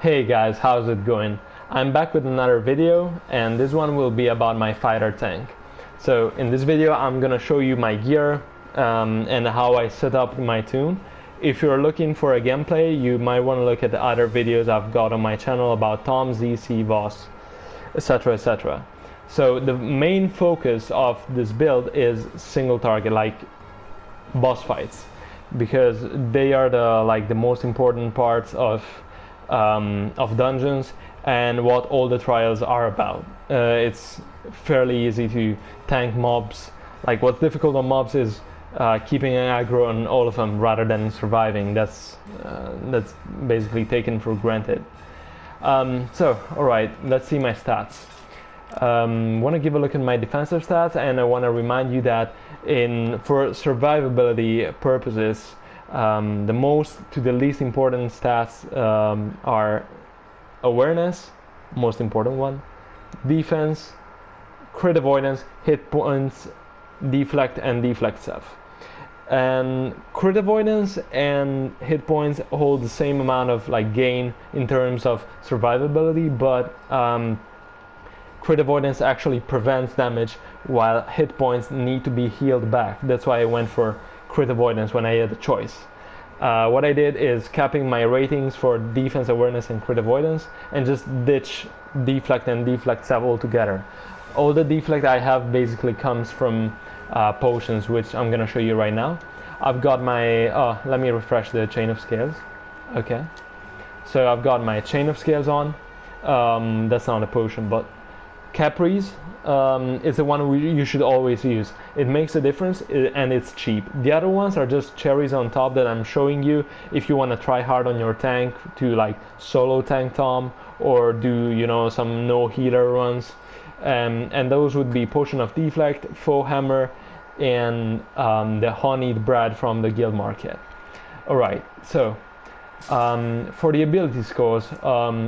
Hey guys, how's it going? I'm back with another video, and this one will be about my fighter tank. So in this video I'm gonna show you my gear and how I set up my tune. If you're looking for a gameplay, you might want to look at the other videos I've got on my channel about Tom, ZC, Voss, etc, etc. So the main focus of this build is single target, like boss fights, because they are the most important parts of dungeons and what all the trials are about. It's fairly easy to tank mobs. Like, what's difficult on mobs is keeping an aggro on all of them rather than surviving. That's basically taken for granted. So, alright, let's see my stats. Want to give a look at my defensive stats, and I want to remind you that for survivability purposes, the most to the least important stats are awareness, most important one, defense, crit avoidance, hit points, deflect, and deflect stuff. And crit avoidance and hit points hold the same amount of gain in terms of survivability, but crit avoidance actually prevents damage, while hit points need to be healed back. That's why I went for crit avoidance when I had a choice. What I did is capping my ratings for defense, awareness, and crit avoidance, and just ditch deflect and deflect stuff altogether. All the deflect I have basically comes from potions, which I'm gonna show you right now. I've got my let me refresh the chain of scales. Okay, so I've got my chain of scales on. That's not a potion, but Capri's is the one you should always use. It makes a difference, and it's cheap. The other ones are just cherries on top that I'm showing you if you want to try hard on your tank to solo tank Tom, or do some no healer runs. And those would be Potion of Deflect, Foe Hammer, and the Honeyed Bread from the guild market. Alright, so for the ability scores,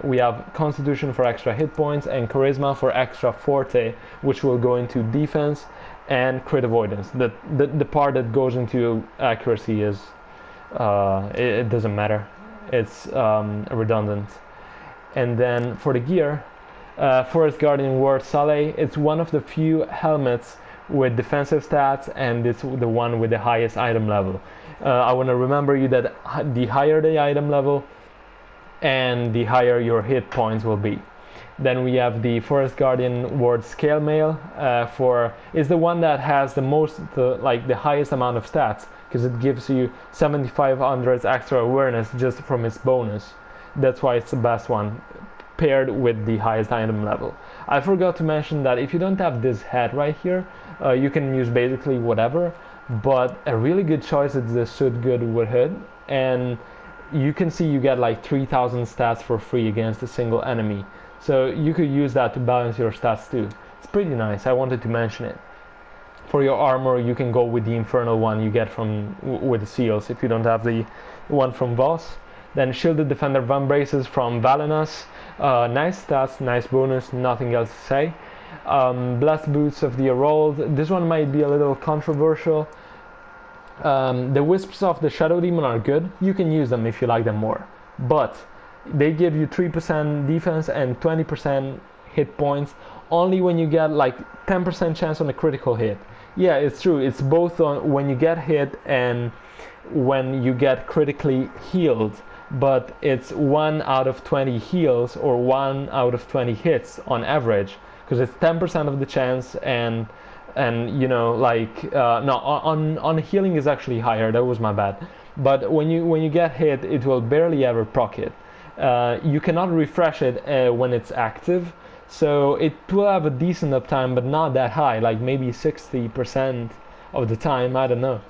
we have Constitution for extra hit points and Charisma for extra forte, which will go into defense and crit avoidance. The part that goes into accuracy is it doesn't matter, it's redundant. And then for the gear, Forest Guardian Ward Saleh, it's one of the few helmets with defensive stats, and it's the one with the highest item level. I want to remember you that the higher the item level and the higher your hit points will be. Then we have the Forest Guardian Ward Scale Mail, is the one that has the highest amount of stats, because it gives you 7500 extra awareness just from its bonus. That's why it's the best one, paired with the highest item level. I forgot to mention that if you don't have this hat right here, you can use basically whatever, but a really good choice is the Suit Good Wood Hood, and you can see you get 3000 stats for free against a single enemy, so you could use that to balance your stats too. It's pretty nice, I wanted to mention it. For your armor, you can go with the Infernal one you get with the seals if you don't have the one from Voss. Then Shielded Defender Van Braces from Valenas. Nice stats, nice bonus, nothing else to say. Blessed Boots of the Herald. This one might be a little controversial. The Wisps of the Shadow Demon are good. You can use them if you like them more. But they give you 3% defense and 20% hit points only when you get 10% chance on a critical hit. Yeah, it's true. It's both on when you get hit and when you get critically healed. But it's 1 out of 20 heals or 1 out of 20 hits on average, because it's 10% of the chance, and no, on healing is actually higher. That was my bad. But when you get hit, it will barely ever proc it. You cannot refresh it when it's active, so it will have a decent uptime, but not that high, maybe 60% of the time, I don't know.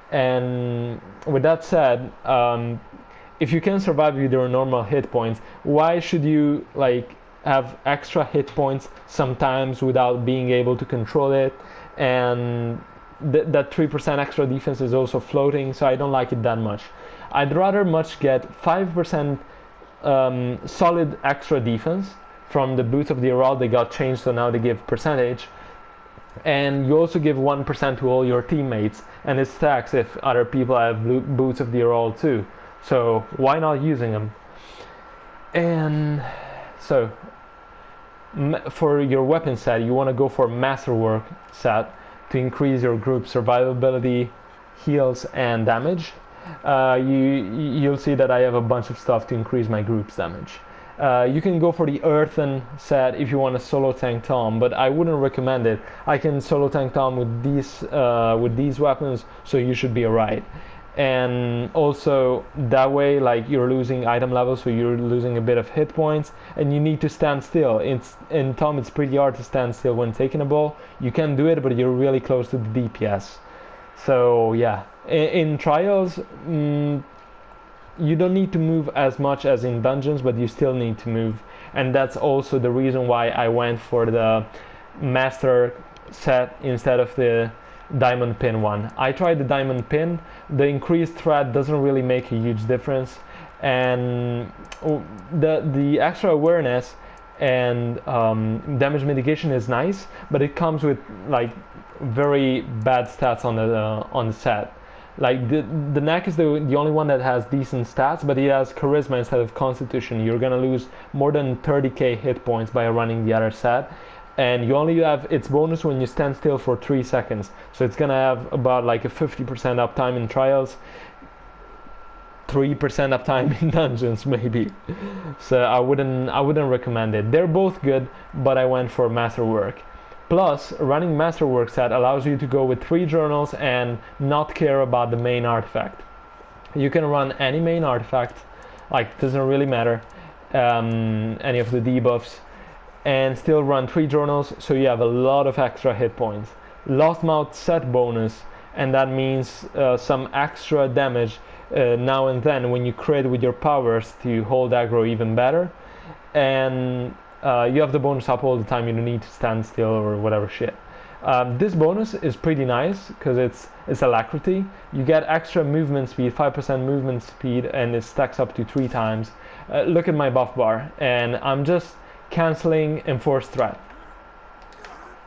And with that said, if you can survive with your normal hit points, why should you have extra hit points sometimes without being able to control it? And that 3% extra defense is also floating, so I don't like it that much. I'd rather much get 5% solid extra defense from the Boots of the Herald. They got changed, so now they give percentage, and you also give 1% to all your teammates, and it stacks if other people have Boots of the Herald too. So why not using them? And so for your weapon set, you want to go for Masterwork set to increase your group survivability, heals, and damage. You'll see that I have a bunch of stuff to increase my group's damage. You can go for the Earthen set if you want to solo tank Tom, but I wouldn't recommend it. I can solo tank Tom with these weapons, so you should be alright. And also that way, like, you're losing item levels, so you're losing a bit of hit points, and you need to stand still. In Tom, it's pretty hard to stand still when taking a ball. You can do it, but you're really close to the DPS. So yeah, in trials, you don't need to move as much as in dungeons, but you still need to move, and that's also the reason why I went for the master set instead of the diamond pin one. I tried the diamond pin. The increased threat doesn't really make a huge difference, and the extra awareness and damage mitigation is nice, but it comes with like very bad stats on the set. Like the neck is the only one that has decent stats, but it has charisma instead of constitution. You're gonna lose more than 30k hit points by running the other set, and you only have its bonus when you stand still for 3 seconds. So it's gonna have about like a 50% uptime in trials, 3% uptime in dungeons maybe. So I wouldn't recommend it. They're both good, but I went for Masterwork. Plus, running Masterwork set allows you to go with 3 journals and not care about the main artifact. You can run any main artifact, like, doesn't really matter, any of the debuffs, and still run 3 journals, so you have a lot of extra hit points. Lost Mouth set bonus, and that means some extra damage now and then when you crit with your powers to hold aggro even better. And you have the bonus up all the time. You don't need to stand still or whatever shit. This bonus is pretty nice because it's alacrity. You get extra movement speed, 5% movement speed, and it stacks up to 3 times. Look at my buff bar, and I'm just canceling enforced threat.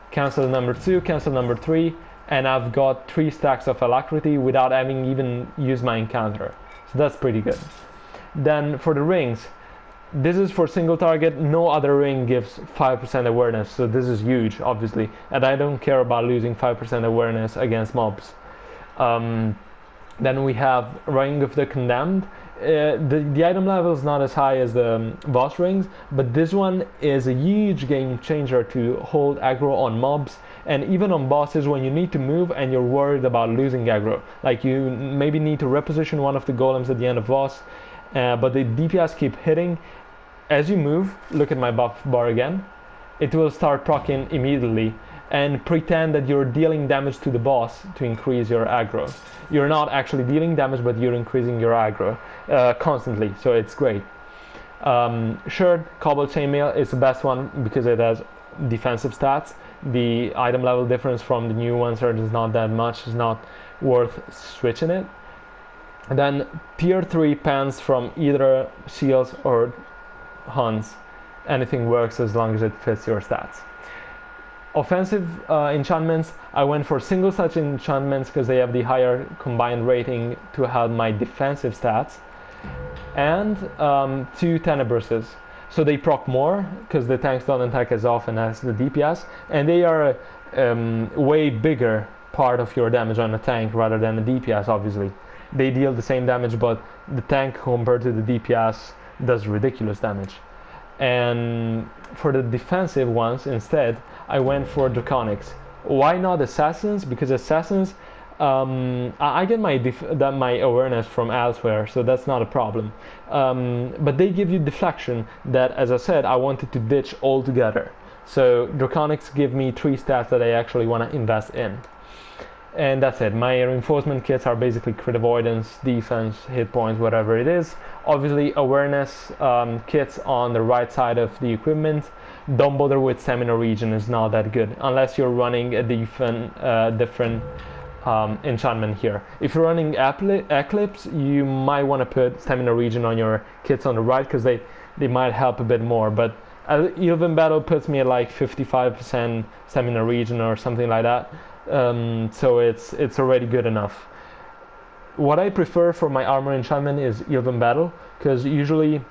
Cancel number 2, cancel number 3, and I've got 3 stacks of alacrity without having even used my encounter. So that's pretty good. Then for the rings, this is for single target. No other ring gives 5% awareness, so this is huge, obviously, and I don't care about losing 5% awareness against mobs. Then we have Ring of the Condemned. The item level is not as high as the boss rings, but this one is a huge game changer to hold aggro on mobs and even on bosses when you need to move and you're worried about losing aggro. Like, you maybe need to reposition one of the golems at the end of boss, but the DPS keep hitting. As you move, look at my buff bar again, it will start proccing immediately and pretend that you're dealing damage to the boss to increase your aggro. You're not actually dealing damage, but you're increasing your aggro constantly, so it's great. Sure, Cobble Chainmail is the best one because it has defensive stats. The item level difference from the new ones is not that much, it's not worth switching it. And then tier 3 pants from either seals or hunts. Anything works as long as it fits your stats. Offensive enchantments, I went for single such enchantments because they have the higher combined rating to help my defensive stats, and 2 Tenebruses. So they proc more because the tanks don't attack as often as the DPS, and they are a way bigger part of your damage on a tank rather than a DPS, obviously. They deal the same damage, but the tank compared to the DPS does ridiculous damage. And for the defensive ones instead, I went for Draconics. Why not Assassins? Because Assassins, I get my awareness from elsewhere, so that's not a problem. But they give you deflection that, as I said, I wanted to ditch altogether. So Draconics give me 3 stats that I actually want to invest in. And that's it. My reinforcement kits are basically crit avoidance, defense, hit points, whatever it is. Obviously awareness kits on the right side of the equipment. Don't bother with stamina regen, it's not that good unless you're running a different enchantment here. If you're running Eclipse, you might want to put stamina regen on your kits on the right because they might help a bit more, but Elven Battle puts me at like 55% stamina regen or something like that. So it's already good enough. What I prefer for my armor enchantment is Elven Battle, because usually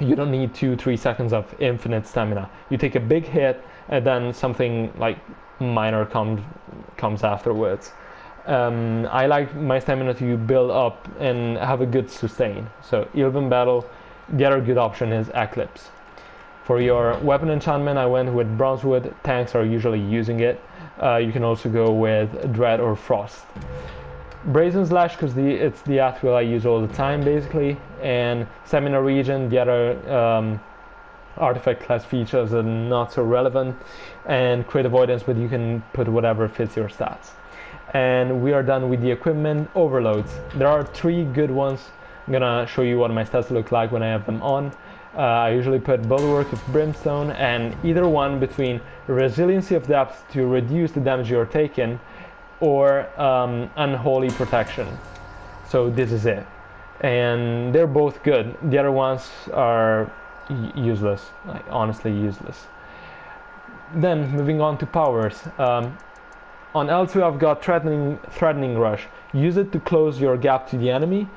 you don't need 2-3 seconds of infinite stamina. You take a big hit and then something like minor comes afterwards. I like my stamina to build up and have a good sustain. So even battle, the other good option is Eclipse. For your weapon enchantment, I went with Bronzewood. Tanks are usually using it. You can also go with Dread or Frost. Brazen Slash, because it's the at-will I use all the time basically, and Stamina Regen, the other artifact class features are not so relevant, and Crit Avoidance, but you can put whatever fits your stats. And we are done with the equipment overloads. There are 3 good ones. I'm gonna show you what my stats look like when I have them on. I usually put Bulwark of Brimstone and either one between Resiliency of Depth to reduce the damage you're taking, or Unholy Protection. So this is it. And they're both good. The other ones are useless, like honestly useless. Then moving on to powers. On L2 I've got Threatening Rush. Use it to close your gap to the enemy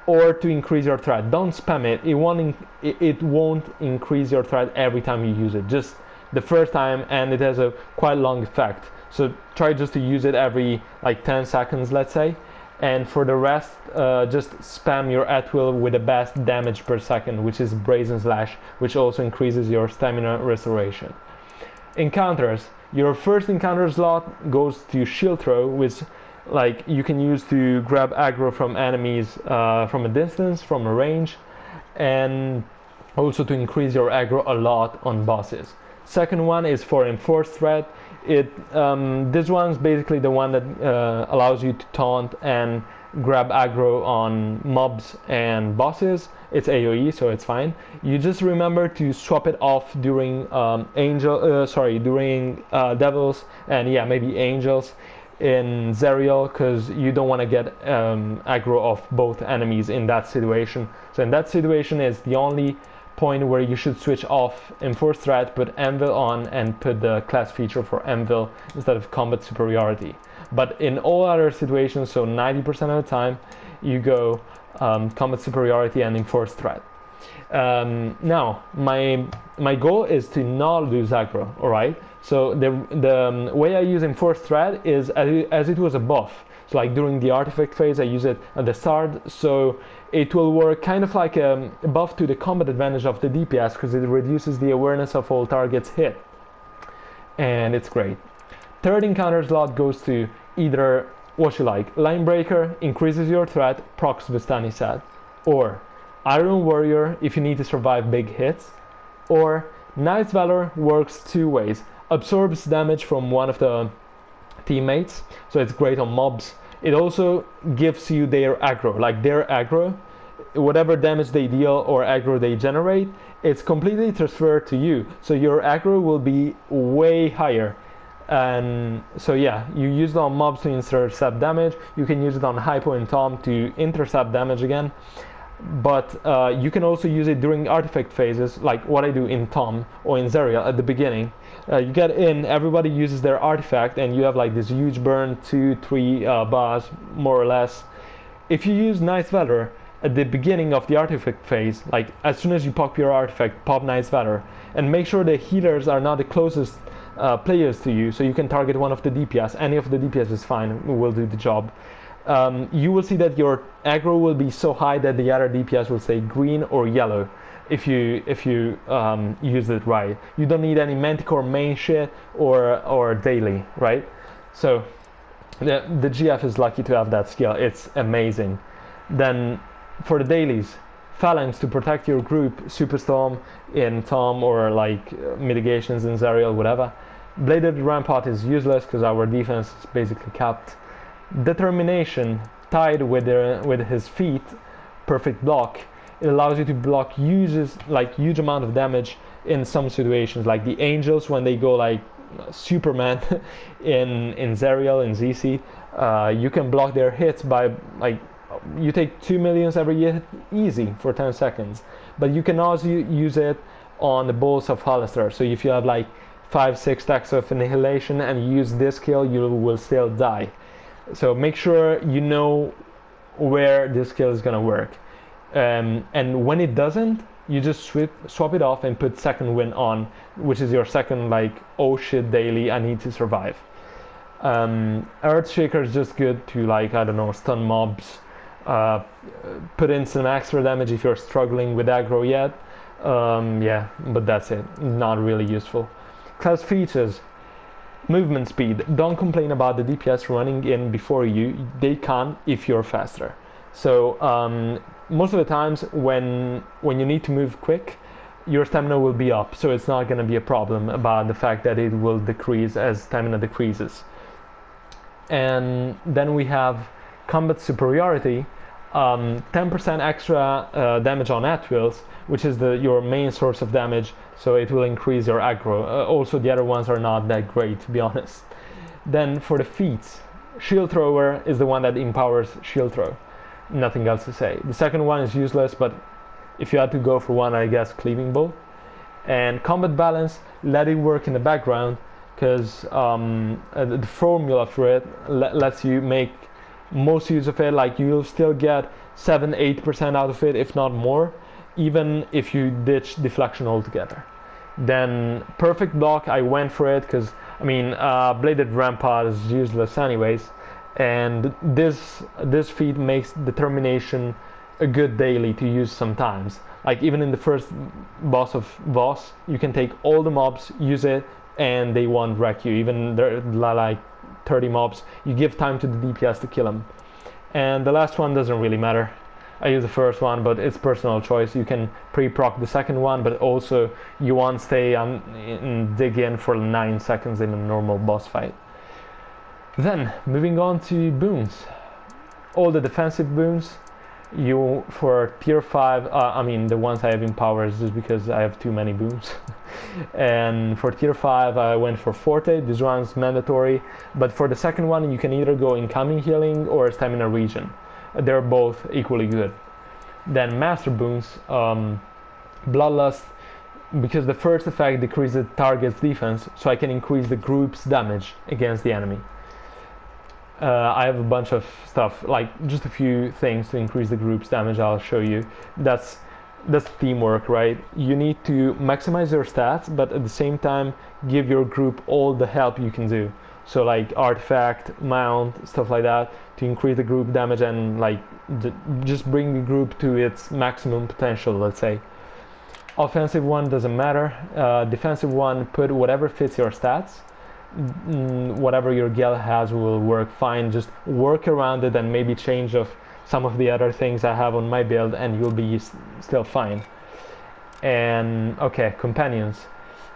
or to increase your threat. Don't spam it. It won't increase your threat every time you use it. Just the first time, and it has a quite long effect. So try just to use it every like 10 seconds, let's say. And for the rest, just spam your at-will with the best damage per second, which is Brazen Slash, which also increases your stamina restoration. Encounters. Your first encounter slot goes to Shield Throw, which like you can use to grab aggro from enemies from a distance, from a range, and also to increase your aggro a lot on bosses. Second one is for Enforced Threat. This one's basically the one that allows you to taunt and grab aggro on mobs and bosses. It's AoE, so it's fine. You just remember to swap it off during devils and yeah, maybe angels in Zerial, because you don't want to get aggro off both enemies in that situation. So in that situation is the only point where you should switch off Enforced Threat, put Anvil on, and put the class feature for Anvil instead of Combat Superiority. But in all other situations, so 90% of the time, you go Combat Superiority and Enforced Threat. Now, my goal is to not lose aggro, alright? So the way I use Enforced Threat is as it was a buff. So like during the artifact phase, I use it at the start, so it will work kind of like a buff to the combat advantage of the DPS, because it reduces the awareness of all targets hit. And it's great. Third encounter slot goes to either what you like. Linebreaker increases your threat, procs Vistani Sad. Or Iron Warrior if you need to survive big hits. Or Knight's Valor works 2 ways. Absorbs damage from one of the teammates, so it's great on mobs. It also gives you their aggro, like their aggro, whatever damage they deal or aggro they generate, it's completely transferred to you, so your aggro will be way higher. And so yeah, you use it on mobs to intercept damage, you can use it on Hypo and Tom to intercept damage again, but you can also use it during artifact phases, like what I do in Tom or in Zerial at the beginning. You get in, everybody uses their artifact, and you have like this huge burn, 2-3 bars more or less. If you use Knight's Valor at the beginning of the artifact phase, like as soon as you pop your artifact, pop Knight's Valor, and make sure the healers are not the closest players to you, so you can target one of the DPS. Any of the DPS is fine, will do the job. You will see that your aggro will be so high that the other DPS will say green or yellow if you use it right. You don't need any Manticore main shit or daily, right? So the GF is lucky to have that skill. It's amazing. Then for the dailies, Phalanx to protect your group, Superstorm in Tom, or like mitigations in Zerial, whatever. Bladed Rampart is useless because our defense is basically capped. Determination tied with his feet, perfect block. It allows you to block huge amount of damage in some situations, like the angels when they go like Superman in Zerial in ZC. You can block their hits by like you take 2 millions every hit easy for 10 seconds. But you can also use it on the Bulls of Hollister. So if you have like 5-6 stacks of Annihilation and you use this skill, you will still die. So make sure you know where this skill is gonna work. And when it doesn't, you just swap it off and put second wind on, which is your second like, oh shit daily, I need to survive. Earthshaker is just good to, like, I don't know, stun mobs, put in some extra damage if you're struggling with aggro yet. Yeah, but that's it, not really useful. Class features: movement speed. Don't complain about the DPS running in before you, they can if you're faster. So most of the times when you need to move quick, your stamina will be up, so it's not going to be a problem about the fact that it will decrease as stamina decreases. And then we have combat superiority, 10% extra damage on at-wills, which is your main source of damage, so it will increase your aggro. Also, the other ones are not that great, to be honest. Then for the feats, shield thrower is the one that empowers shield throw. Nothing else to say. The second one is useless, but if you had to go for one, I guess cleaving bow. And combat balance, let it work in the background, because the formula for it lets you make most use of it. Like, you'll still get 7-8% out of it, if not more, even if you ditch deflection altogether. Then perfect block, I went for it because, I mean, bladed rampart is useless anyways, and this feat makes determination a good daily to use sometimes. Like, even in the first boss of Voss, you can take all the mobs, use it, and they won't wreck you. Even there are like 30 mobs, you give time to the DPS to kill them. And the last one doesn't really matter. I use the first one, but it's personal choice. You can pre-proc the second one, but also you won't stay and dig in for 9 seconds in a normal boss fight. Then, moving on to boons. All the defensive boons, you, for tier 5, I mean the ones I have in powers just because I have too many boons. And for tier 5 I went for Forte, this one's mandatory, but for the second one you can either go incoming healing or stamina regen. They're both equally good. Then master boons, Bloodlust, because the first effect decreases the target's defense, so I can increase the group's damage against the enemy. I have a bunch of stuff, like just a few things to increase the group's damage. I'll show you. That's teamwork, right? You need to maximize your stats, but at the same time give your group all the help you can do. So like artifact, mount, stuff like that, to increase the group damage and like just bring the group to its maximum potential, let's say. Offensive one doesn't matter. Defensive one, put whatever fits your stats. Whatever your guild has will work fine. Just work around it and maybe change of some of the other things I have on my build and you'll be still fine. And okay, companions,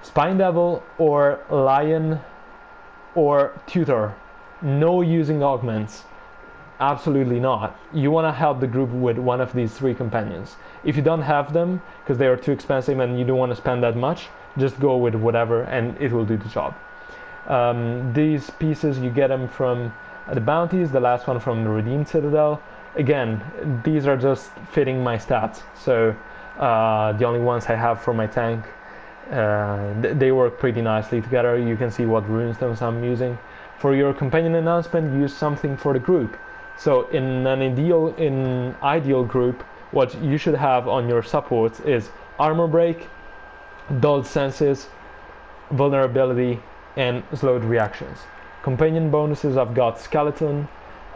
Spine Devil or Lion or Tutor. No using augments, absolutely not. You want to help the group with one of these 3 companions. If you don't have them because they are too expensive and you don't want to spend that much, just go with whatever and it will do the job. These pieces, you get them from the bounties, the last one from the Redeemed Citadel. Again, these are just fitting my stats, so the only ones I have for my tank, they work pretty nicely together. You can see what runestones I'm using. For your companion announcement, use something for the group. So in an ideal group, what you should have on your supports is armor break, dulled senses, vulnerability, and slowed reactions. Companion bonuses, I've got skeleton,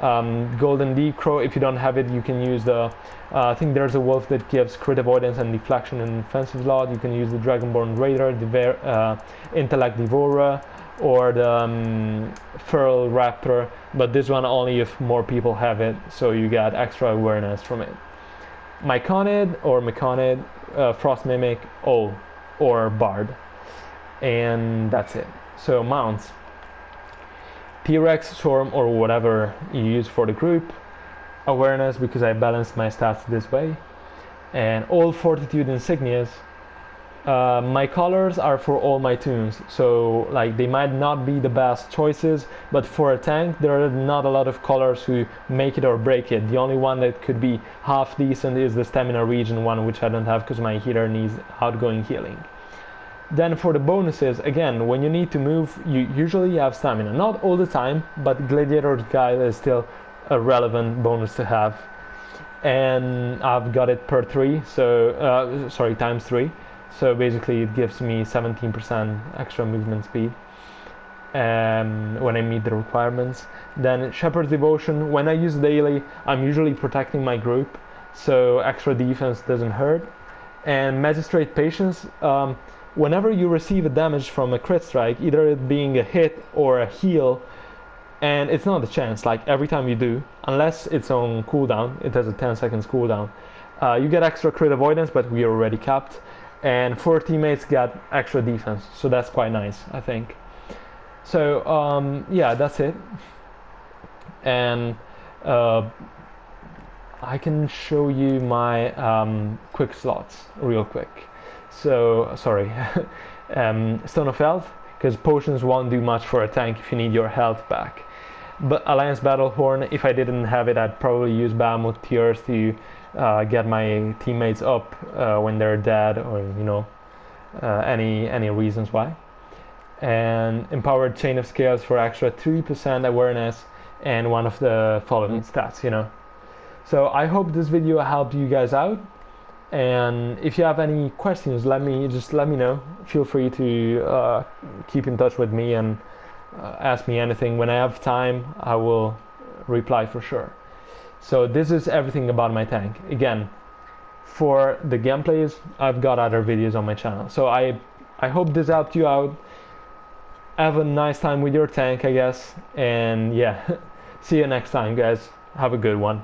golden deep crow. If you don't have it, you can use the I think there's a wolf that gives crit avoidance and deflection and defensive slot. You can use the dragonborn raider, the intellect devourer, or the feral raptor, but this one only if more people have it, so you get extra awareness from it. Myconid or Myconid, frost mimic, or bard, and that's it. So mounts, T-Rex, Storm, or whatever you use for the group. Awareness, because I balanced my stats this way. And all Fortitude insignias. My colors are for all my tunes, so like they might not be the best choices, but for a tank there are not a lot of colors who make it or break it. The only one that could be half decent is the stamina regen one, which I don't have because my healer needs outgoing healing. Then for the bonuses, again, when you need to move, you usually have stamina. Not all the time, but Gladiator's Guile is still a relevant bonus to have. and I've got it per 3, so sorry, times 3. So basically it gives me 17% extra movement speed when I meet the requirements. Then Shepherd's Devotion, when I use daily, I'm usually protecting my group, so extra defense doesn't hurt. And Magistrate Patience, whenever you receive a damage from a crit strike, either it being a hit or a heal, and it's not a chance, like every time you do, unless it's on cooldown, it has a 10 seconds cooldown, you get extra crit avoidance, but we are already capped, and 4 teammates get extra defense, so that's quite nice, I think. So yeah, that's it. And I can show you my quick slots real quick. So sorry, Stone of Health, because potions won't do much for a tank if you need your health back. But Alliance Battlehorn, if I didn't have it, I'd probably use Bahamut Tears to get my teammates up when they're dead, or you know, any reasons why. And Empowered Chain of Scales for extra 3% awareness and one of the following stats, you know. So I hope this video helped you guys out, and if you have any questions, let me know. Feel free to keep in touch with me and ask me anything. When I have time, I will reply for sure. So this is everything about my tank. Again, for the gameplays, I've got other videos on my channel. So I hope this helped you out. Have a nice time with your tank, I guess, and yeah, see you next time, guys. Have a good one.